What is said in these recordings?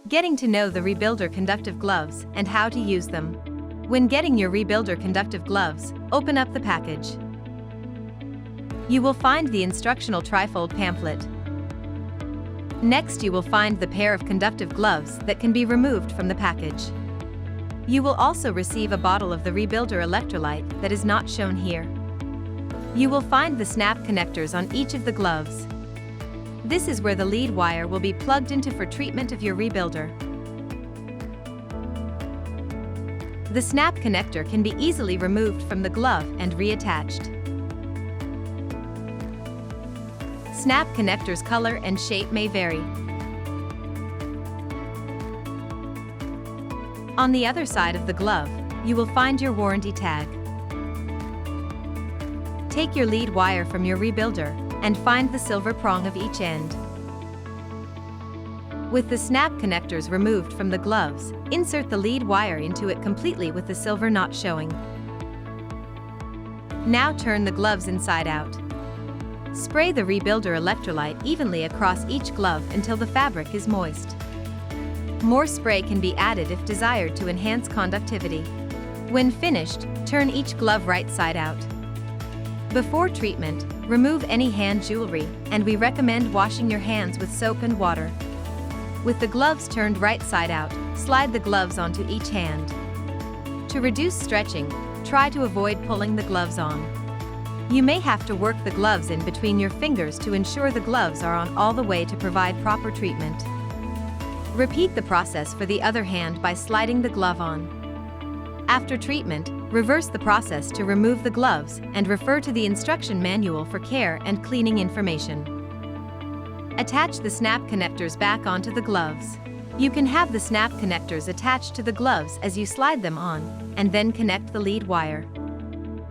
Getting to know the ReBuilder Conductive Gloves and how to use them. When getting your ReBuilder Conductive Gloves, open up the package. You will find the instructional trifold pamphlet. Next, you will find the pair of conductive gloves that can be removed from the package. You will also receive a bottle of the ReBuilder electrolyte that is not shown here. You will find the snap connectors on each of the gloves. This is where the lead wire will be plugged into for treatment of your ReBuilder. The snap connector can be easily removed from the glove and reattached. Snap connectors' color and shape may vary. On the other side of the glove, you will find your warranty tag. Take your lead wire from your ReBuilder and find the silver prong of each end. With the snap connectors removed from the gloves, insert the lead wire into it completely with the silver knot showing. Now turn the gloves inside out. Spray the ReBuilder electrolyte evenly across each glove until the fabric is moist. More spray can be added if desired to enhance conductivity. When finished, turn each glove right side out. Before treatment, remove any hand jewelry, and we recommend washing your hands with soap and water. With the gloves turned right side out, slide the gloves onto each hand. To reduce stretching, try to avoid pulling the gloves on. You may have to work the gloves in between your fingers to ensure the gloves are on all the way to provide proper treatment. Repeat the process for the other hand by sliding the glove on. After treatment, reverse the process to remove the gloves and refer to the instruction manual for care and cleaning information. Attach the snap connectors back onto the gloves. You can have the snap connectors attached to the gloves as you slide them on, and then connect the lead wire.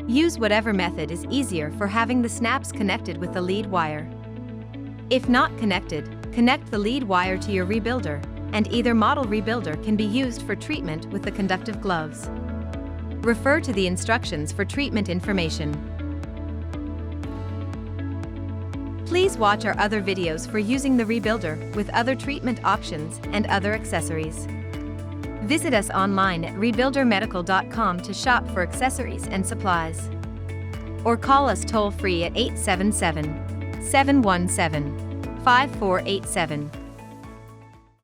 Use whatever method is easier for having the snaps connected with the lead wire. If not connected, connect the lead wire to your ReBuilder, and either model ReBuilder can be used for treatment with the conductive gloves. Refer to the instructions for treatment information. Please watch our other videos for using the ReBuilder with other treatment options and other accessories. Visit us online at rebuildermedical.com to shop for accessories and supplies. Or call us toll-free at 877-717-5487.